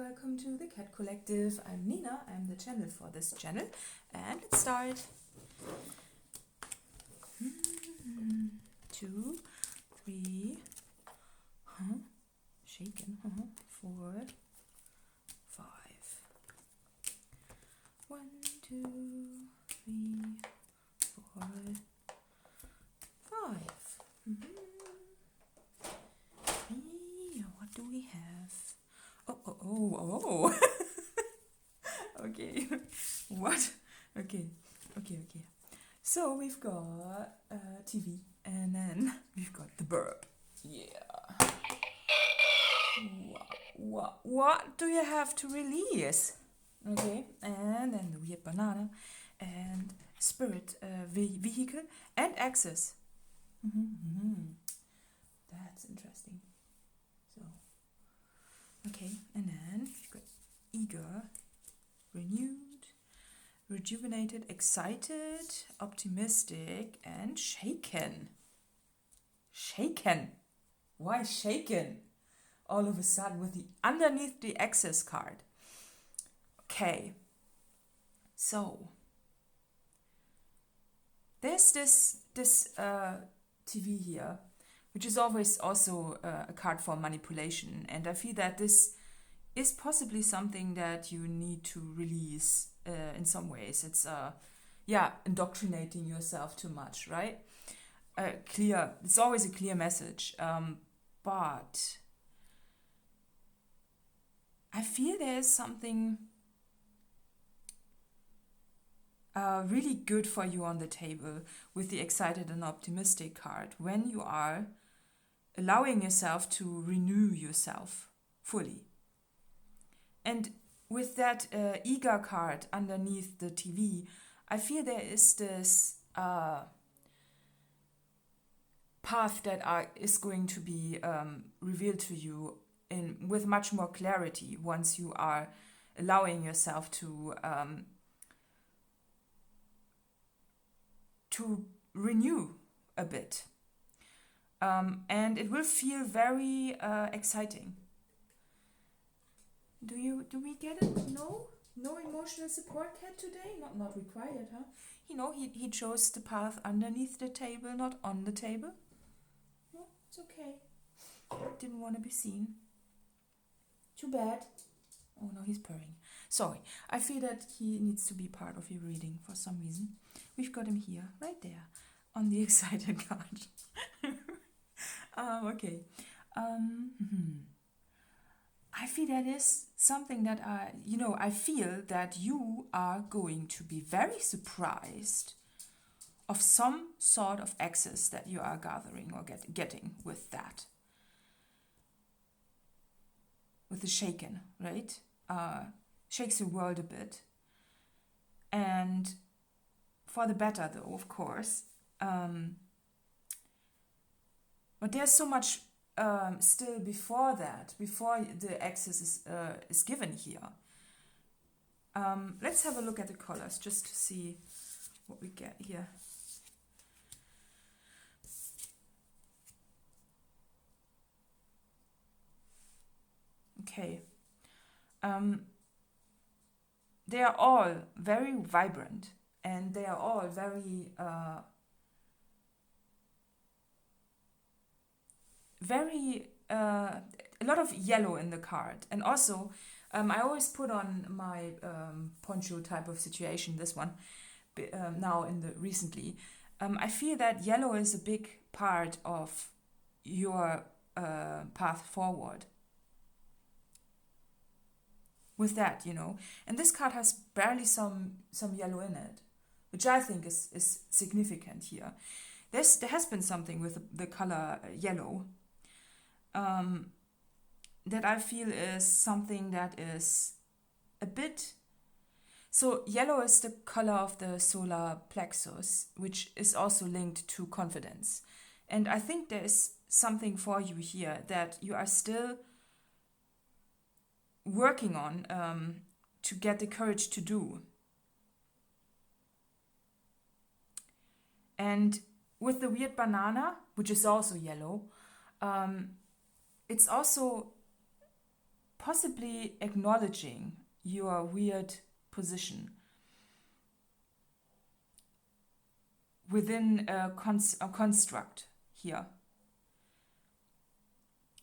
welcome to the Cat Collective. I'm Nina, I'm the channel for this channel, and let's start. 2, 3, shaken, 4, 5. 1, 2, 3, 4, 5. What do we have? Oh. Okay. What? Okay. So we've got TV, and then we've got the Burp. Yeah. What do you have to release? Okay. And then the weird banana, and spirit vehicle, and access. That's interesting. So, okay, and then you've got eager, renewed, rejuvenated, excited, optimistic, and shaken. Shaken. Why shaken? All of a sudden with the underneath the access card. Okay. So there's this TV here, which is always also a card for manipulation, and I feel that this is possibly something that you need to release in some ways. It's indoctrinating yourself too much, right? It's always a clear message, but I feel there's something really good for you on the table with the excited and optimistic card when you are allowing yourself to renew yourself fully. And with that eager card underneath the TV, I feel there is this path that is going to be revealed to you with much more clarity once you are allowing yourself to renew a bit. And it will feel very exciting. Do we get it? No emotional support, Cat, today? Not required, huh? He chose the path underneath the table, not on the table. No, it's okay. Didn't want to be seen. Too bad. Oh no, he's purring. Sorry, I feel that he needs to be part of your reading for some reason. We've got him here, right there, on the excited card. Okay. I feel that is something that I feel that you are going to be very surprised of some sort of access that you are gathering or getting with that. With the shaken, right? Shakes your world a bit. And for the better, though, of course. But there's so much still before the access is given here. Let's have a look at the colors just to see what we get here. Okay. They are all very vibrant, and they are all very a lot of yellow in the card. And also I always put on my poncho type of situation, this one now recently. I feel that yellow is a big part of your path forward. With that, and this card has barely some yellow in it, which I think is significant here. There has been something with the color yellow that I feel is something that is a bit. So yellow is the color of the solar plexus, which is also linked to confidence, and I think there is something for you here that you are still working on to get the courage to do. And with the weird banana, which is also yellow, it's also possibly acknowledging your weird position within a construct here.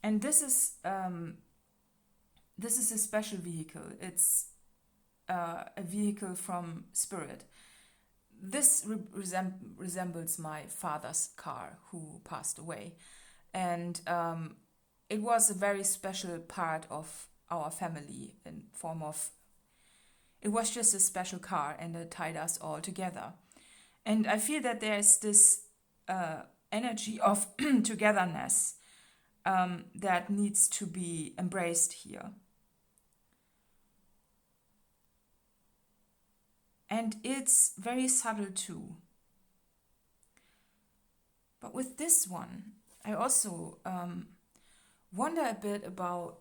And this is a special vehicle. It's a vehicle from spirit. This resembles my father's car who passed away. And it was a very special part of our family in form of, it was just a special car and it tied us all together. And I feel that there's this energy of togetherness that needs to be embraced here. And it's very subtle too. But with this one, I also wonder a bit about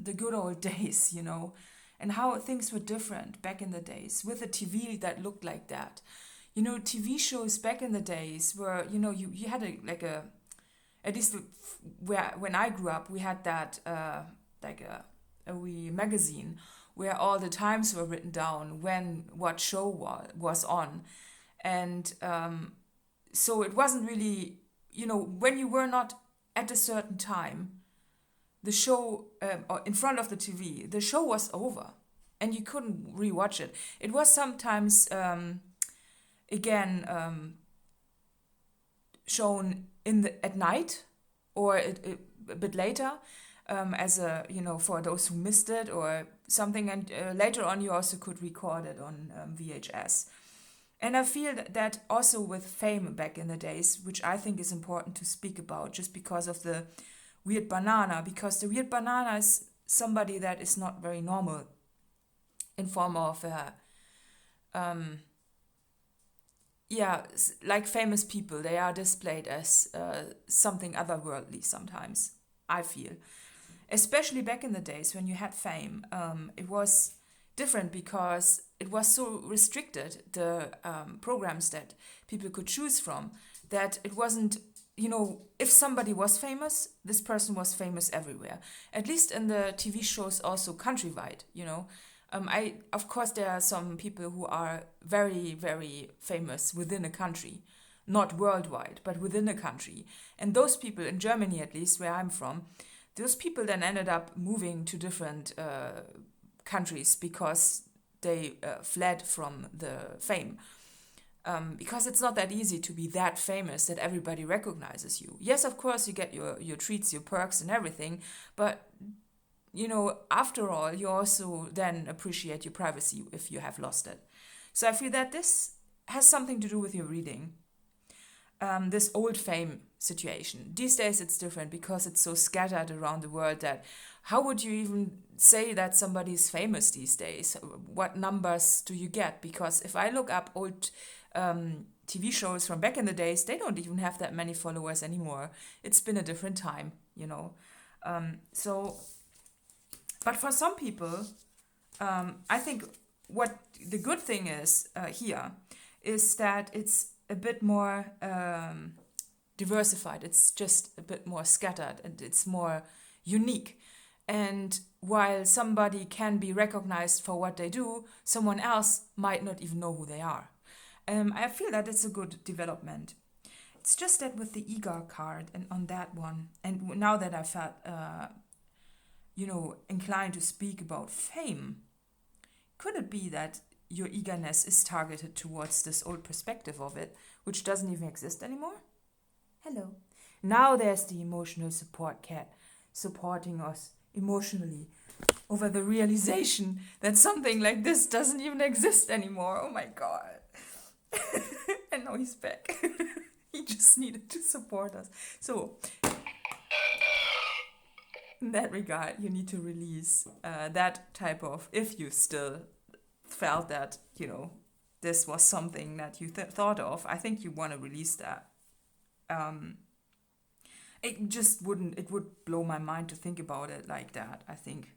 the good old days, you know, and how things were different back in the days with a TV that looked like that. You know, TV shows back in the days were, you know, you had at least when I grew up, we had that a wee magazine where all the times were written down when what show was on. And so it wasn't really, you know, when you were not at a certain time, the show, or in front of the TV, the show was over and you couldn't rewatch it. It was sometimes, shown at night or a bit later, as a, you know, for those who missed it or something. And later on, you also could record it on VHS. And I feel that also with fame back in the days, which I think is important to speak about just because of the weird banana, because the weird banana is somebody that is not very normal in form of, like famous people, they are displayed as something otherworldly sometimes, I feel. Especially back in the days when you had fame, it was different because it was so restricted, the programs that people could choose from, that it wasn't, you know, if somebody was famous, this person was famous everywhere. At least in the TV shows also countrywide, you know. Of course, there are some people who are very, very famous within a country, not worldwide, but within a country. And those people, in Germany at least, where I'm from, those people then ended up moving to different countries because they fled from the fame. Because it's not that easy to be that famous that everybody recognizes you. Yes, of course, you get your treats, your perks and everything, but you know, after all, you also then appreciate your privacy if you have lost it. So I feel that this has something to do with your reading. This old fame situation. These days it's different because it's so scattered around the world that how would you even say that somebody is famous these days? What numbers do you get? Because if I look up old TV shows from back in the days, they don't even have that many followers anymore. It's been a different time, you know. But for some people, I think what the good thing is here is that it's a bit more diversified. It's just a bit more scattered and it's more unique. And while somebody can be recognized for what they do, someone else might not even know who they are. I feel that it's a good development. It's just that with the Eager card and on that one, and now that I felt inclined to speak about fame, could it be that your eagerness is targeted towards this old perspective of it, which doesn't even exist anymore? Hello. Now there's the emotional support cat supporting us emotionally over the realization that something like this doesn't even exist anymore. Oh my god. And now he's back. He just needed to support us. So in that regard, you need to release that type of, if you still felt that, this was something that you thought of, I think you want to release that. It would blow my mind to think about it like that, I think.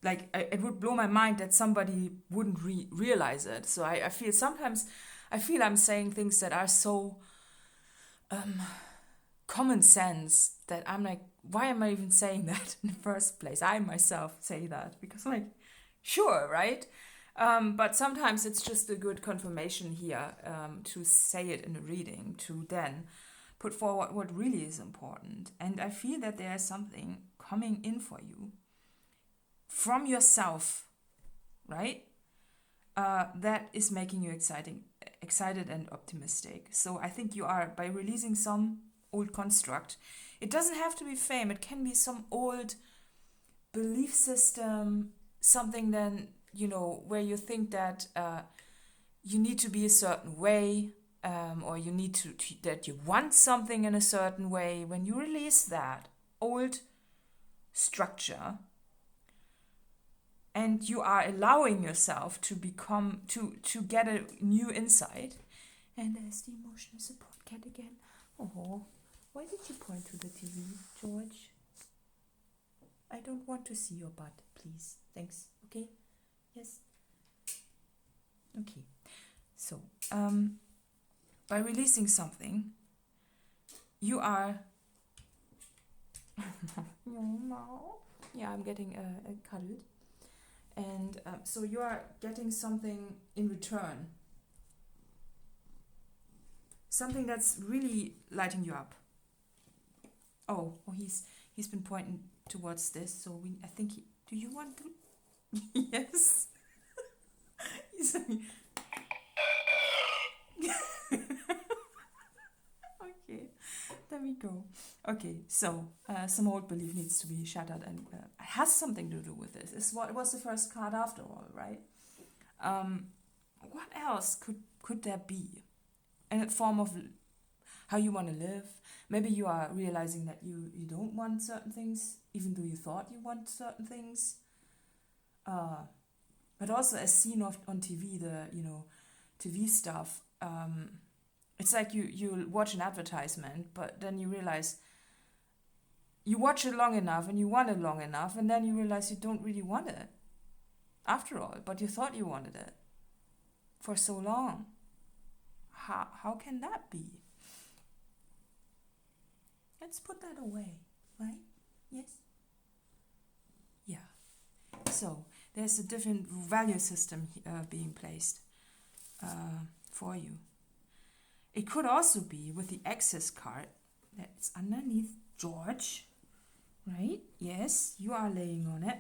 It would blow my mind that somebody wouldn't realize it. So I feel I'm saying things that are so common sense that I'm like, why am I even saying that in the first place? I myself say that because I'm like, sure, right? But sometimes it's just a good confirmation here to say it in a reading, to then put forward what really is important. And I feel that there's something coming in for you from yourself, right? That is making you excited and optimistic. So I think you are, by releasing some old construct, it doesn't have to be fame, it can be some old belief system, something then, where you think that you need to be a certain way, or you need that you want something in a certain way. When you release that old structure, and you are allowing yourself to become, to get a new insight. And there's the emotional support cat again. Oh, why did you point to the TV, George? I don't want to see your butt, please. Thanks. Okay? Yes? Okay. So, by releasing something, you are... Yeah, I'm getting cuddled. And so you are getting something in return. Something that's really lighting you up. Oh, he's been pointing towards this. So I think do you want to? Yes. He's like, okay, there we go. Okay, so some old belief needs to be shattered, and it has something to do with this. It's what it was the first card after all, right? What else could there be? In a form of how you want to live. Maybe you are realizing that you don't want certain things, even though you thought you want certain things. But also, as seen on TV, the TV stuff. It's like you watch an advertisement, but then you realize you watch it long enough and you want it long enough, and then you realize you don't really want it after all, but you thought you wanted it for so long. How can that be? Let's put that away, right? Yes? Yeah. So there's a different value system being placed for you. It could also be with the Access card that's underneath George, right? Yes, you are laying on it.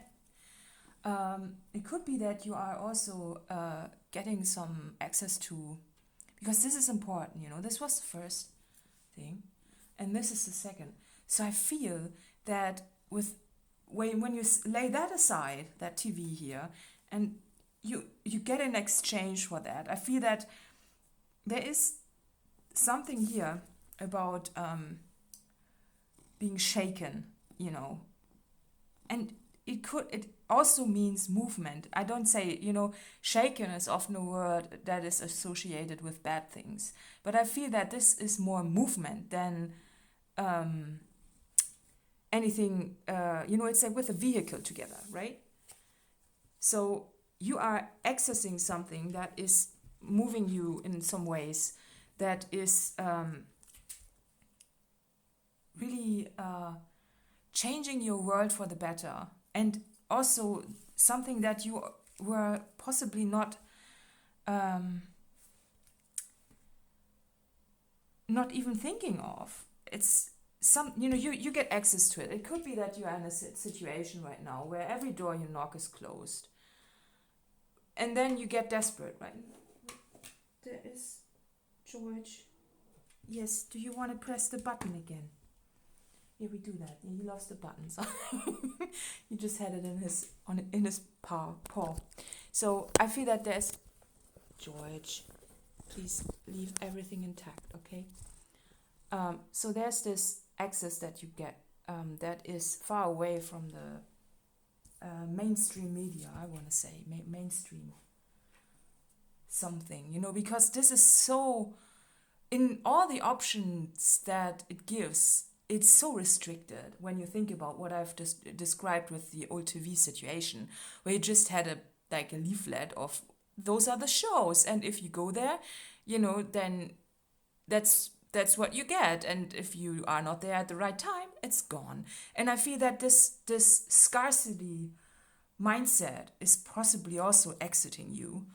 It could be that you are also getting some access to, because this is important, this was the first thing, and this is the second. So I feel that when you lay that aside, that TV here, and you get an exchange for that, I feel that there is something here about being shaken, and it also means movement. I don't say, shaken is often a word that is associated with bad things, but I feel that this is more movement than anything, it's like with a vehicle together, right? So you are accessing something that is moving you in some ways, that is really changing your world for the better, and also something that you were possibly not even thinking of. It's you get access to it. It could be that you are in a situation right now where every door you knock is closed, and then you get desperate, right? There is George. Yes, do you want to press the button again? Yeah, we do that. Yeah, he loves the buttons. He just had it in his paw. So I feel that there's George. Please leave everything intact, okay? So there's this access that you get that is far away from the mainstream media. I want to say mainstream something, because this is so, in all the options that it gives, it's so restricted when you think about what I've just described with the old TV situation, where you just had a leaflet of those are the shows, and if you go there, then that's that's what you get. And if you are not there at the right time, it's gone. And I feel that this scarcity mindset is possibly also exiting you.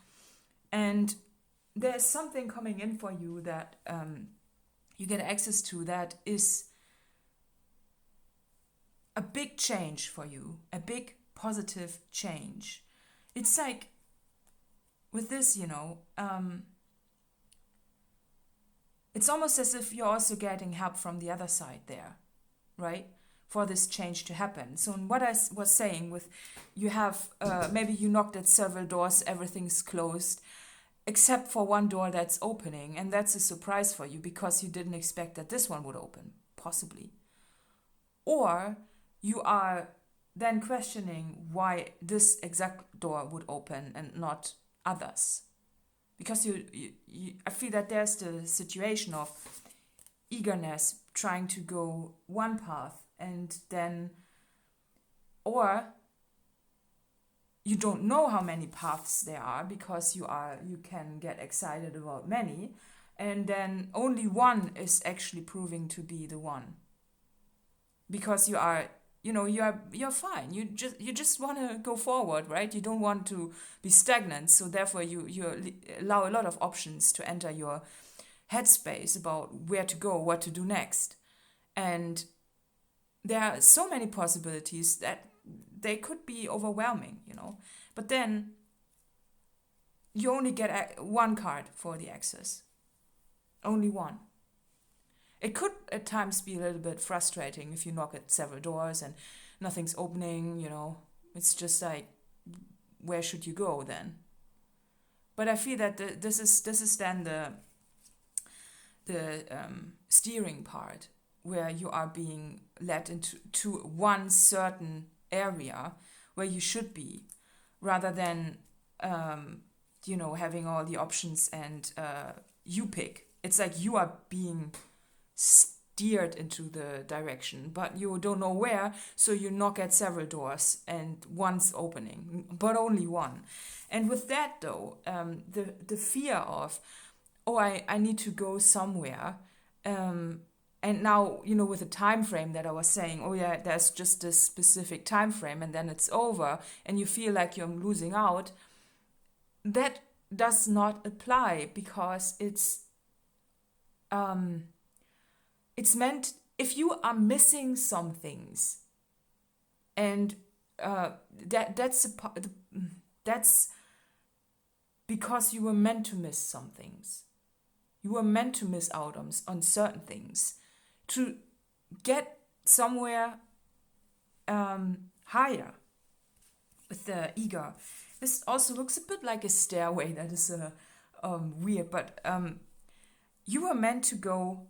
And there's something coming in for you that you get access to that is a big change for you, a big positive change. It's like with this, it's almost as if you're also getting help from the other side there, right? For this change to happen. So in what I was saying with you have, maybe you knocked at several doors, everything's closed, except for one door that's opening. And that's a surprise for you because you didn't expect that this one would open, possibly. Or you are then questioning why this exact door would open and not others. Because I feel that there's the situation of eagerness trying to go one path and then, or you don't know how many paths there are because you can get excited about many, and then only one is actually proving to be the one. Because you're fine. You just want to go forward, right? You don't want to be stagnant. So therefore, you allow a lot of options to enter your headspace about where to go, what to do next, and there are so many possibilities that they could be overwhelming, But then you only get one card for the access, only one. It could at times be a little bit frustrating if you knock at several doors and nothing's opening, It's just like, where should you go then? But I feel that this is then the steering part where you are being led into one certain area where you should be, rather than having all the options and you pick. It's like you are being steered into the direction, but you don't know where, so you knock at several doors and one's opening, but only one. And with that though, the fear of, I need to go somewhere, and now, with the time frame that I was saying, there's just this specific time frame and then it's over and you feel like you're losing out, that does not apply because it's meant if you are missing some things, and that's because you were meant to miss some things. You were meant to miss out on certain things to get somewhere higher with the ego. This also looks a bit like a stairway. That is weird, but you were meant to go.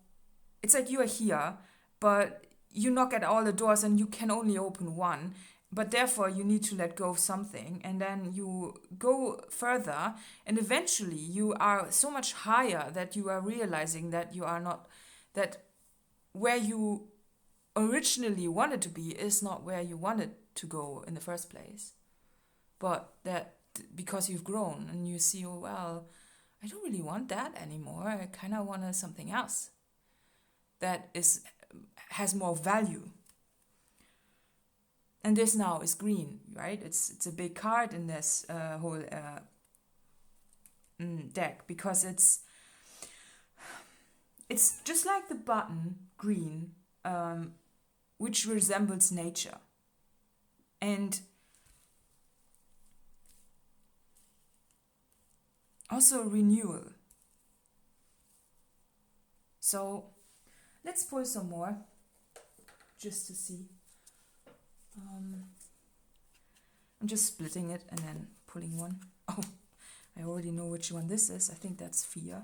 It's like you are here, but you knock at all the doors and you can only open one. But therefore, you need to let go of something, and then you go further, and eventually you are so much higher that you are realizing that you are not, that where you originally wanted to be is not where you wanted to go in the first place. But that because you've grown and you see, I don't really want that anymore. I kind of want something else that has more value. And this now is green, right? It's a big card in this whole deck, because it's just like the button green, which resembles nature. And also renewal. So let's pull some more just to see. I'm just splitting it and then pulling one. Oh, I already know which one this is. I think that's fear.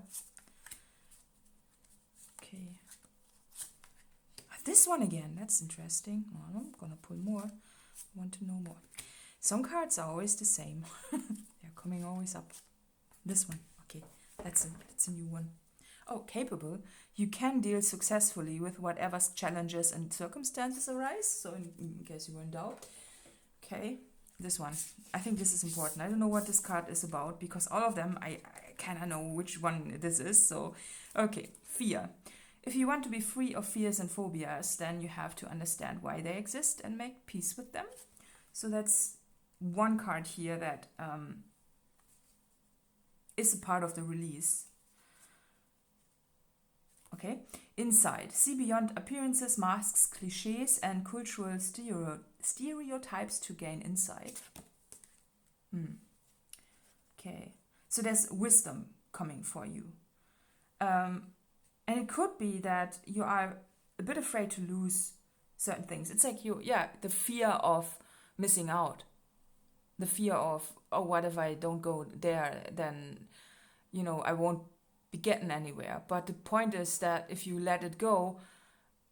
Okay. This one again, that's interesting. Well, I'm gonna pull more. I want to know more. Some cards are always the same. They're coming always up. This one, okay, that's a new one. Oh, capable. You can deal successfully with whatever challenges and circumstances arise. So in case you were in doubt. Okay, this one. I think this is important. I don't know what this card is about because all of them, I kind of know which one this is. So, okay, fear. If you want to be free of fears and phobias, then you have to understand why they exist and make peace with them. So that's one card here that is a part of the release. Okay, inside, see beyond appearances, masks, cliches, and cultural stereotypes to gain insight. Okay, so there's wisdom coming for you. And it could be that you are a bit afraid to lose certain things. It's like the fear of missing out. The fear of, oh, what if I don't go there? Then, I won't be getting anywhere. But the point is that if you let it go,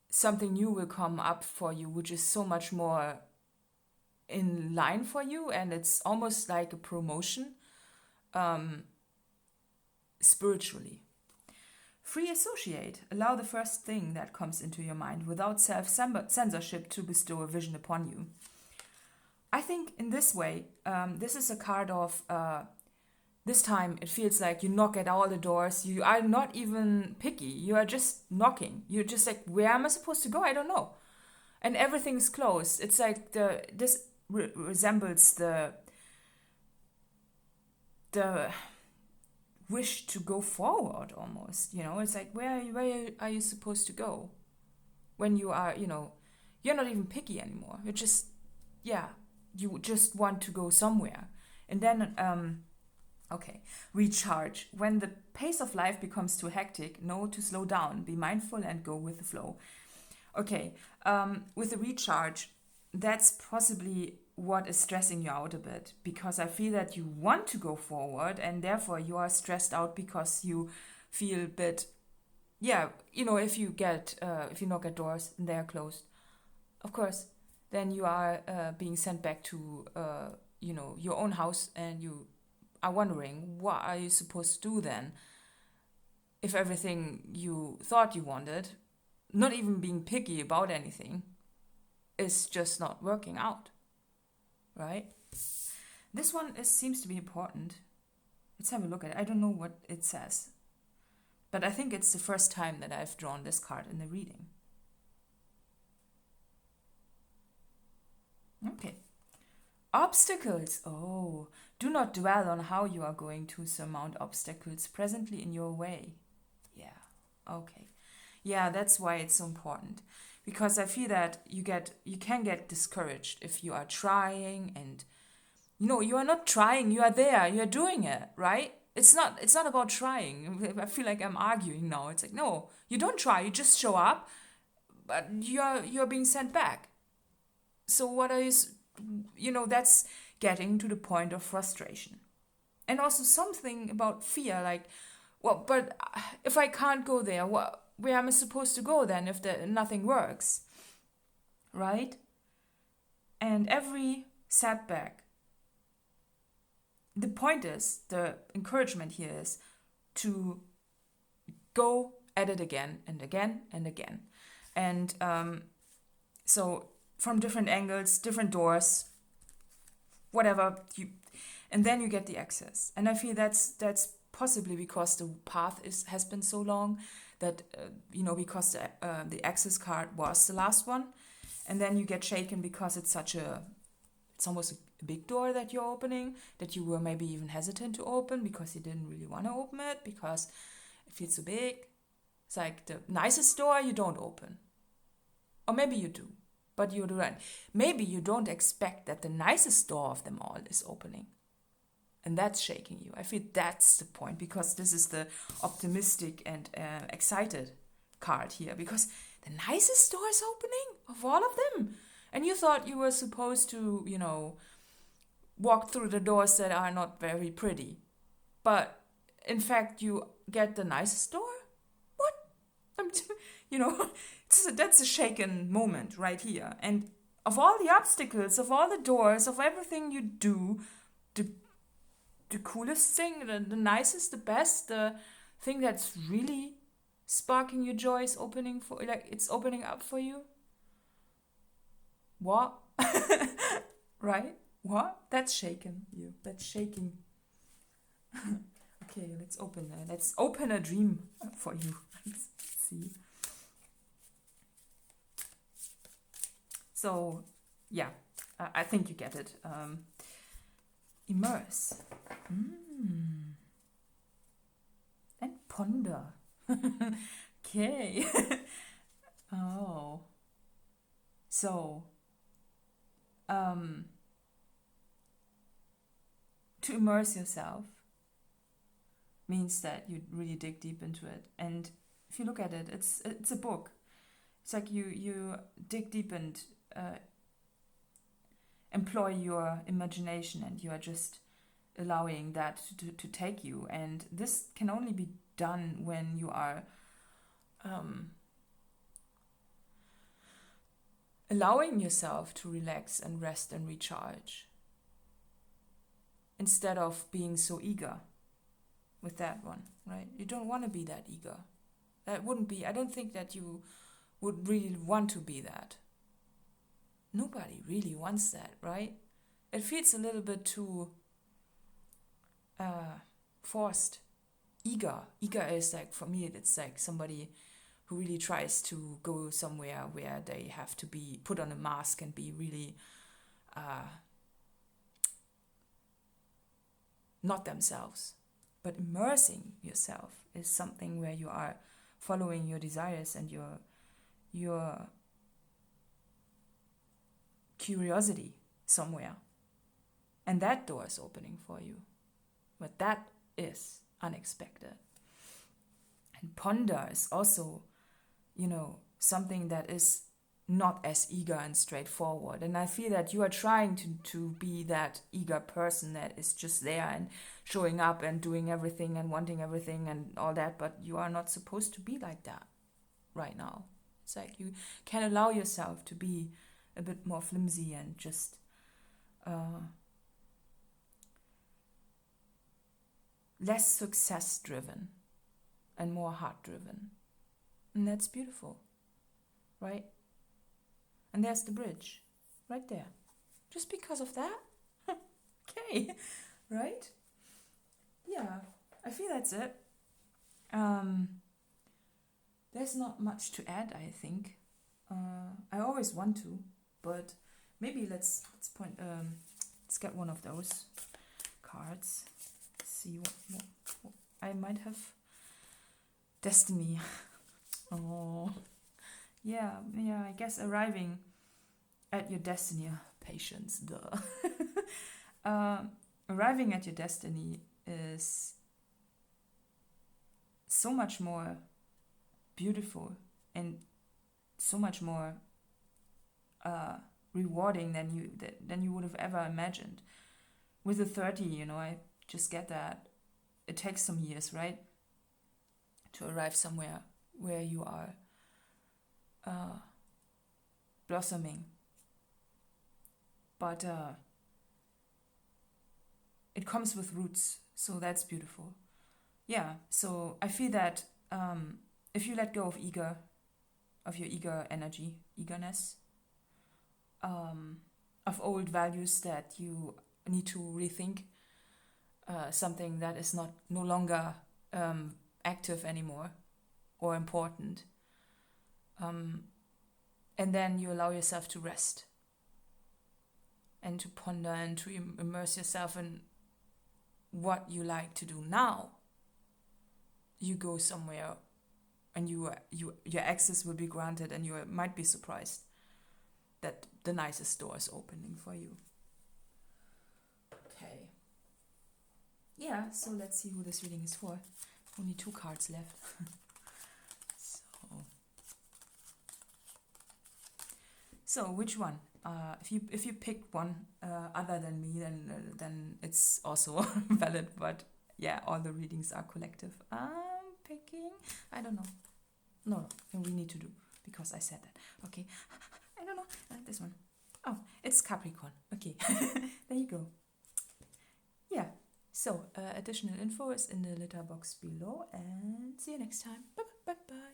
something new will come up for you, which is so much more in line for you. And it's almost like a promotion spiritually. Free associate. Allow the first thing that comes into your mind without self-censorship to bestow a vision upon you. I think in this way, this is a card of, this time it feels like you knock at all the doors. You are not even picky. You are just knocking. You're just like, where am I supposed to go? I don't know. And everything's closed. It's like this resembles the wish to go forward almost. It's like, where are you supposed to go? When you are, you're not even picky anymore. You're just, you just want to go somewhere. And then, recharge. When the pace of life becomes too hectic, know to slow down, be mindful and go with the flow. Okay, with the recharge, that's possibly what is stressing you out a bit, because I feel that you want to go forward and therefore you are stressed out because you feel a bit, if you knock at doors and they are closed, of course, then you are being sent back to, your own house, and you are wondering, what are you supposed to do then? If everything you thought you wanted, not even being picky about anything, is just not working out, right? This one seems to be important. Let's have a look at it. I don't know what it says, but I think it's the first time that I've drawn this card in the reading. Okay. Obstacles. Oh, do not dwell on how you are going to surmount obstacles presently in your way. Yeah, okay. Yeah, that's why it's so important. Because I feel that you can get discouraged if you are trying and, you are not trying, you are there, you are doing it, right? It's not about trying. I feel like I'm arguing now. It's like, no, you don't try, you just show up, but you're being sent back. So what are you, that's getting to the point of frustration. And also something about fear, like, well, but if I can't go there, where am I supposed to go then if nothing works, right? And every setback, the point is, the encouragement here is to go at it again and again and again. And so from different angles, different doors, whatever, and then you get the access. And I feel that's possibly because the path has been so long that, because the access card was the last one. And then you get shaken because it's almost a big door that you're opening, that you were maybe even hesitant to open because you didn't really want to open it because it feels so big. It's like the nicest door you don't open. Or maybe you do, but you don't. Maybe you don't expect that the nicest door of them all is opening. And that's shaking you. I feel that's the point, because this is the optimistic and excited card here, because the nicest door is opening of all of them. And you thought you were supposed to, walk through the doors that are not very pretty. But in fact, you get the nicest door? What? That's a shaken moment right here. And of all the obstacles, of all the doors, of everything you do, the coolest thing, the nicest, the best, the thing that's really sparking your joy is it's opening up for you. What? Right? What? That's shaking you. That's shaking. Okay, let's open a dream for you. Let's see. So, yeah, I think you get it. Immerse. And ponder. Okay. Oh. So, to immerse yourself means that you really dig deep into it. And if you look at it, it's a book. It's like you dig deep and employ your imagination, and you are just allowing that to take you. And this can only be done when you are allowing yourself to relax and rest and recharge, instead of being so eager with that one, right? You don't want to be that eager. That wouldn't be, I don't think that you would really want to be that. Nobody really wants that, right? It feels a little bit too forced. Eager is like, for me, it's like somebody who really tries to go somewhere where they have to be put on a mask and be really not themselves. But immersing yourself is something where you are following your desires and your curiosity somewhere, and that door is opening for you. But that is unexpected. And ponder is also, something that is not as eager and straightforward. And I feel that you are trying to be that eager person that is just there and showing up and doing everything and wanting everything and all that, but you are not supposed to be like that right now. It's like you can allow yourself to be a bit more flimsy and just less success driven and more heart driven. And that's beautiful, right? And there's the bridge right there. Just because of that? Okay, right? Yeah, I feel that's it. There's not much to add, I think. I always want to, but maybe let's get one of those cards. See what I might have. Destiny. Oh, yeah. I guess arriving at your destiny. Patience, duh. Arriving at your destiny is so much more beautiful and so much more rewarding than you would have ever imagined. With the 30, I just get that it takes some years, right, to arrive somewhere where you are blossoming. But it comes with roots, so that's beautiful. Yeah, so I feel that if you let go of your eager energy, eagerness, of old values that you need to rethink, something that is no longer active anymore or important, and then you allow yourself to rest and to ponder and to immerse yourself in what you like to do now. You go somewhere and your access will be granted, and you might be surprised that the nicest door is opening for you. Okay. Yeah, so let's see who this reading is for. Only 2 cards left. So which one? If you pick one other than me, then it's also valid. But yeah, all the readings are collective. I'm picking. I don't know. No, we need to do, because I said that. Okay. I don't know. I like this one. Oh, it's Capricorn. Okay. There you go. Yeah. So additional info is in the letter box below, and see you next time. Bye bye bye.